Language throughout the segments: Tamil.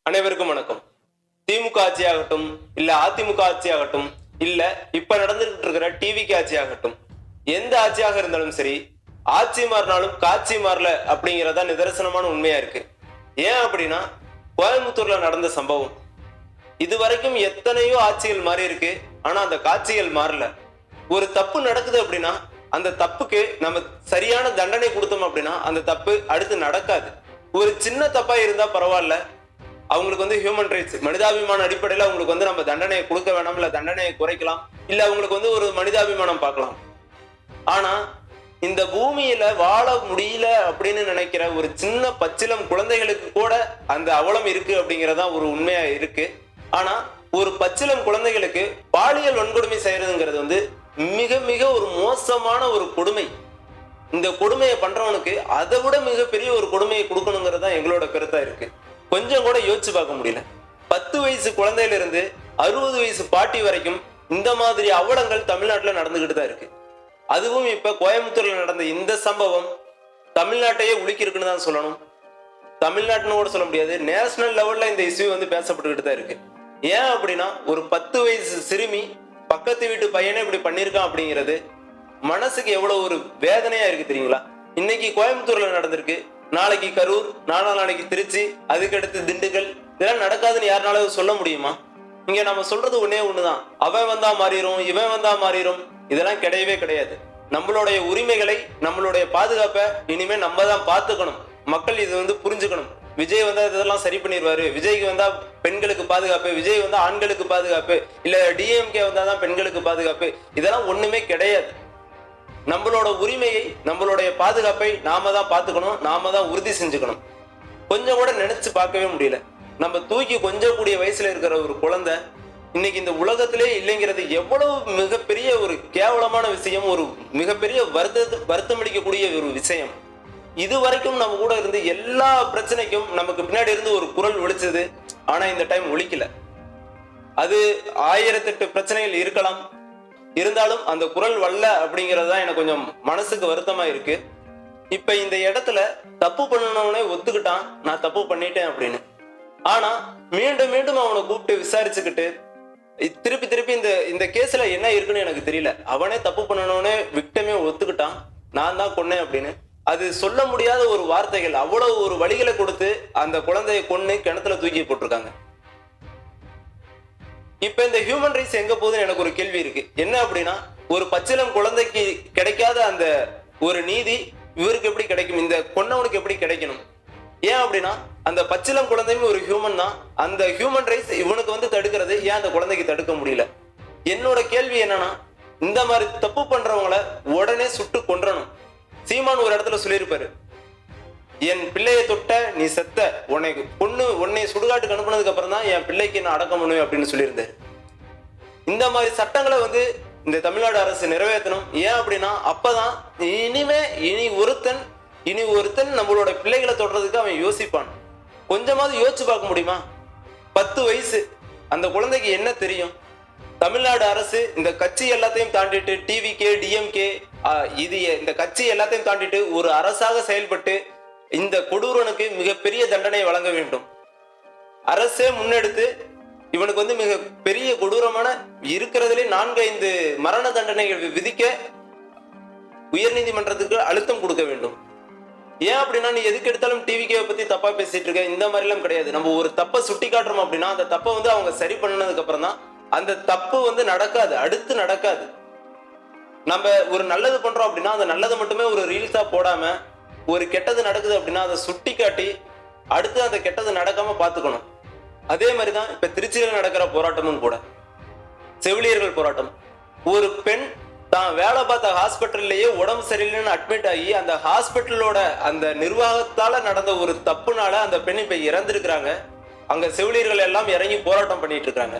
அனைவருக்கும் வணக்கம். திமுக ஆட்சியாகட்டும், இல்ல அதிமுக ஆட்சியாகட்டும், இல்ல இப்ப நடந்துகிட்டு இருக்கிற டிவிக்கு ஆட்சியாகட்டும், எந்த ஆட்சியாக இருந்தாலும் சரி, ஆட்சி மாறினாலும் காட்சி மாறல அப்படிங்கறதா நிதர்சனமான உண்மையா இருக்கு. ஏன் அப்படின்னா, கோயம்புத்தூர்ல நடந்த சம்பவம் இதுவரைக்கும் எத்தனையோ ஆட்சிகள் மாறி இருக்கு. ஆனா அந்த காட்சிகள் மாறல. ஒரு தப்பு நடக்குது அப்படின்னா அந்த தப்புக்கு நம்ம சரியான தண்டனை கொடுத்தோம் அப்படின்னா அந்த தப்பு அடுத்து நடக்காது. ஒரு சின்ன தப்பா இருந்தா பரவாயில்ல, அவங்களுக்கு ஹியூமன் ரைட்ஸ் மனிதாபிமான அடிப்படையில் அவங்களுக்கு நம்ம தண்டனையை கொடுக்க வேணாம், இல்ல தண்டனையை குறைக்கலாம், இல்ல அவங்களுக்கு ஒரு மனிதாபிமானம் பார்க்கலாம். ஆனா இந்த பூமியில வாழ முடியல அப்படின்னு நினைக்கிற ஒரு சின்ன பச்சிலம் குழந்தைகளுக்கு கூட அந்த அவலம் இருக்கு அப்படிங்கறதா ஒரு உண்மையா இருக்கு. ஆனா ஒரு பச்சிலம் குழந்தைகளுக்கு பாலியல் வன்கொடுமை செய்யறதுங்கிறது மிக மிக ஒரு மோசமான ஒரு கொடுமை. இந்த கொடுமையை பண்றவனுக்கு அதை விட மிகப்பெரிய ஒரு கொடுமையை கொடுக்கணுங்கிறது தான் எங்களோட கருத்தா இருக்கு. கொஞ்சம் கூட யோசிச்சு பார்க்க முடியல. 10 வயசு குழந்தையில இருந்து 60 வயசு பாட்டி வரைக்கும் இந்த மாதிரி அவலங்கள் தமிழ்நாட்டுல நடந்துகிட்டு தான் இருக்கு. அதுவும் இப்ப கோயம்புத்தூர்ல நடந்த இந்த சம்பவம் தமிழ்நாட்டையே உலுக்கி இருக்குன்னு தான் சொல்லணும். தமிழ்நாட்டுன்னு கூட சொல்ல முடியாது, நேஷனல் லெவல்ல இந்த இஷ்யூ பேசப்பட்டுக்கிட்டு தான் இருக்கு. ஏன் அப்படின்னா, ஒரு 10 வயசு சிறுமி பக்கத்து வீட்டு பையனே இப்படி பண்ணிருக்கான் அப்படிங்கிறது மனசுக்கு எவ்வளவு ஒரு வேதனையா இருக்கு தெரியுங்களா? இன்னைக்கு கோயம்புத்தூர்ல நடந்திருக்கு, நாளைக்கு கரூர், நாளைக்கு திருச்சி, அதுக்கடுத்து திண்டுக்கல். இதெல்லாம் நடக்காதுன்னு யாருனாலும் சொல்ல முடியுமா? இங்க நம்ம சொல்றது ஒன்னே ஒண்ணுதான், அவன் வந்தா மாறிடும், இவன் வந்தா மாறிடும். இதெல்லாம் கிடையவே கிடையாது. நம்மளுடைய உரிமைகளை, நம்மளுடைய பாதுகாப்பை இனிமே நம்ம தான் பார்த்துக்கணும். மக்கள் இது புரிஞ்சுக்கணும். விஜய் இதெல்லாம் சரி பண்ணிடுவாரு, விஜய்க்கு வந்தா பெண்களுக்கு பாதுகாப்பு, விஜய் ஆண்களுக்கு பாதுகாப்பு, இல்ல டிஎம்கே வந்தாதான் பெண்களுக்கு பாதுகாப்பு. இதெல்லாம் ஒண்ணுமே கிடையாது. நம்மளோட உரிமையை, நம்மளுடைய பாதுகாப்பை நாம தான் பார்த்துக்கணும், நாம தான் உறுதி செஞ்சுக்கணும். கொஞ்சம் கூட நினைச்சு பார்க்கவே முடியல. நம்ம தூக்கி கொஞ்சம் கூடிய வயசுல இருக்கிற ஒரு குழந்தை இன்னைக்கு இந்த உலகத்திலே இல்லைங்கிறது எவ்வளவு மிகப்பெரிய ஒரு கேவலமான விஷயம், ஒரு மிகப்பெரிய வருத்தமளிக்கக்கூடிய ஒரு விஷயம். இது வரைக்கும் நம்ம கூட இருந்து எல்லா பிரச்சனைக்கும் நமக்கு பின்னாடி இருந்து ஒரு குரல் ஒலிச்சது. ஆனா இந்த டைம் ஒலிக்கல. அது 1008 பிரச்சனைகள் இருக்கலாம், இருந்தாலும் அந்த குரல் வரல அப்படிங்கிறது தான் எனக்கு கொஞ்சம் மனசுக்கு வருத்தமா இருக்கு. இப்ப இந்த இடத்துல தப்பு பண்ணனவனே ஒத்துக்கிட்டான், நான் தப்பு பண்ணிட்டேன் அப்படின்னு. ஆனா மீண்டும் மீண்டும் அவனை கூப்பிட்டு விசாரிச்சுக்கிட்டு திருப்பி திருப்பி இந்த கேஸ்ல என்ன இருக்குன்னு எனக்கு தெரியல. அவனே தப்பு பண்ணனவனே விக்டமே ஒத்துக்கிட்டான், நான் தான் கொன்னேன் அப்படின்னு. அது சொல்ல முடியாத ஒரு வார்த்தைகள், அவ்வளவு ஒரு வழிகளை கொடுத்து அந்த குழந்தையை கொன்னு கிணத்துல தூக்கி போட்டிருக்காங்க. இப்ப இந்த ஹியூமன் ரைட்ஸ் எங்க போகுதுன்னு எனக்கு ஒரு கேள்வி இருக்கு. என்ன அப்படின்னா, ஒரு பச்சிலம் குழந்தைக்கு கிடைக்காத அந்த ஒரு நீதி இவருக்கு எப்படி கிடைக்கும், இந்த கொன்னவனுக்கு எப்படி கிடைக்கணும்? ஏன் அப்படின்னா, அந்த பச்சிலம் குழந்தையும் ஒரு ஹியூமன் தான். அந்த ஹியூமன் ரைட்ஸ் இவனுக்கு தடுக்கிறது ஏன் அந்த குழந்தைக்கு தடுக்க முடியல? என்னோட கேள்வி என்னன்னா, இந்த மாதிரி தப்பு பண்றவங்களை உடனே சுட்டு கொன்றணும். சீமான் ஒரு இடத்துல சொல்லியிருப்பாரு, என் பிள்ளையை தொட்ட நீ செத்த, உன்னை சுடுகாட்டுக்கு அனுப்புனதுக்கு அப்புறம் தான் என் பிள்ளைக்கு நான் அடக்கம் பண்ணுவேன் அப்படின்னு சொல்லியிருந்தாரு. இந்த மாதிரி சட்டங்களை இந்த தமிழ்நாடு அரசு நிறைவேற்றணும். ஏன் அப்படின்னா, அப்பதான் இனி ஒருத்தன் நம்மளோட பிள்ளைகளை தொடுறதுக்கு அவன் யோசிப்பான். கொஞ்சமாவது யோசிச்சு பார்க்க முடியுமா? 10 வயசு அந்த குழந்தைக்கு என்ன தெரியும்? தமிழ்நாடு அரசு இந்த கட்சி எல்லாத்தையும் தாண்டிட்டு, டிவிகே, டிஎம்கே, இந்த கட்சி எல்லாத்தையும் தாண்டிட்டு ஒரு அரசாக செயல்பட்டு இந்த கொடூரனுக்கு மிகப்பெரிய தண்டனை வழங்க வேண்டும். அரசே முன்னெடுத்து இவனுக்கு மிக பெரிய கொடூரமான இருக்கிறதுலே 4-5 மரண தண்டனைகள் விதிக்க உயர்நீதிமன்றத்துக்கு அழுத்தம் கொடுக்க வேண்டும். ஏன் அப்படின்னா, நீ எதுக்கு எடுத்தாலும் டிவிகே பத்தி தப்பா பேசிட்டு இருக்க, இந்த மாதிரி எல்லாம் கிடையாது. நம்ம ஒரு தப்பை சுட்டி காட்டுறோம் அப்படின்னா அந்த தப்பை அவங்க சரி பண்ணதுக்கு அப்புறம் தான் அந்த தப்பு நடக்காது, அடுத்து நடக்காது. நம்ம ஒரு நல்லது பண்றோம் அப்படின்னா அந்த நல்லதை மட்டுமே ஒரு ரீல்ஸா போடாம, ஒரு கெட்டது நடக்குது அப்படின்னா அதை சுட்டி காட்டி அடுத்து அந்த கெட்டது நடக்காம பாத்துக்கணும். அதே மாதிரிதான் இப்ப திருச்சியில நடக்கிற போராட்டமும் கூட, செவிலியர்கள் போராட்டம். ஒரு பெண் தான் வேலை பார்த்த ஹாஸ்பிட்டல்லையே உடம்பு சரியில்லைன்னு அட்மிட் ஆகி அந்த ஹாஸ்பிட்டலோட அந்த நிர்வாகத்தால நடந்த ஒரு தப்புனால அந்த பெண் இப்ப இறந்திருக்கிறாங்க. அங்க செவிலியர்கள் எல்லாம் இறங்கி போராட்டம் பண்ணிட்டு இருக்காங்க.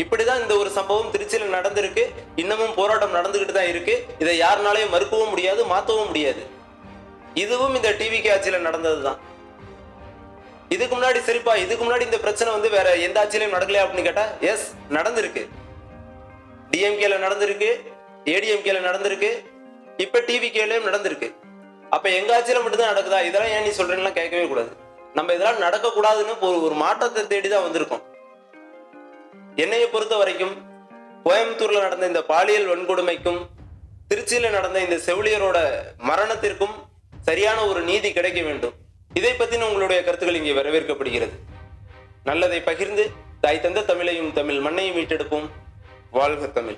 இப்படிதான் இந்த ஒரு சம்பவம் திருச்சியில நடந்திருக்கு. இன்னமும் போராட்டம் நடந்துகிட்டு தான் இருக்கு. இதை யாருனாலையும் மறுக்கவும் முடியாது, மாத்தவும் முடியாது. இதுவும் இந்த டிவிகே ஆட்சியில நடந்ததுதான். இதுக்கு முன்னாடி சரிப்பா, இதுக்கு முன்னாடி இந்த பிரச்சனை வேற எந்த ஆட்சியிலையும் நடக்கலையா அப்படின்னு கேட்டா, எஸ் நடந்திருக்கு. டிஎம்கேல நடந்திருக்கு, ஏடிஎம்கேல நடந்திருக்கு, இப்ப டிவிகேலயும் நடந்திருக்கு. அப்ப எங்க ஆட்சியில மட்டும்தான் நடக்குதா? இதெல்லாம் ஏன் நீ சொல்றேன்னு கேட்கவே கூடாது. நம்ம இதெல்லாம் நடக்கக்கூடாதுன்னு ஒரு மாற்றத்தை தேடிதான் வந்திருக்கோம். என்னைய பொறுத்த வரைக்கும் கோயம்புத்தூர்ல நடந்த இந்த பாலியல் வன்கொடுமைக்கும் திருச்சியில நடந்த இந்த செவிலியரோட மரணத்திற்கும் சரியான ஒரு நீதி கிடைக்க வேண்டும். இதை பத்தின உங்களுடைய கருத்துக்கள் இங்கே வரவேற்கப்படுகிறது. நல்லதை பகிர்ந்து தாய் தந்த தமிழையும் தமிழ் மண்ணையும் மீட்டெடுப்போம். வாழ்க தமிழ்.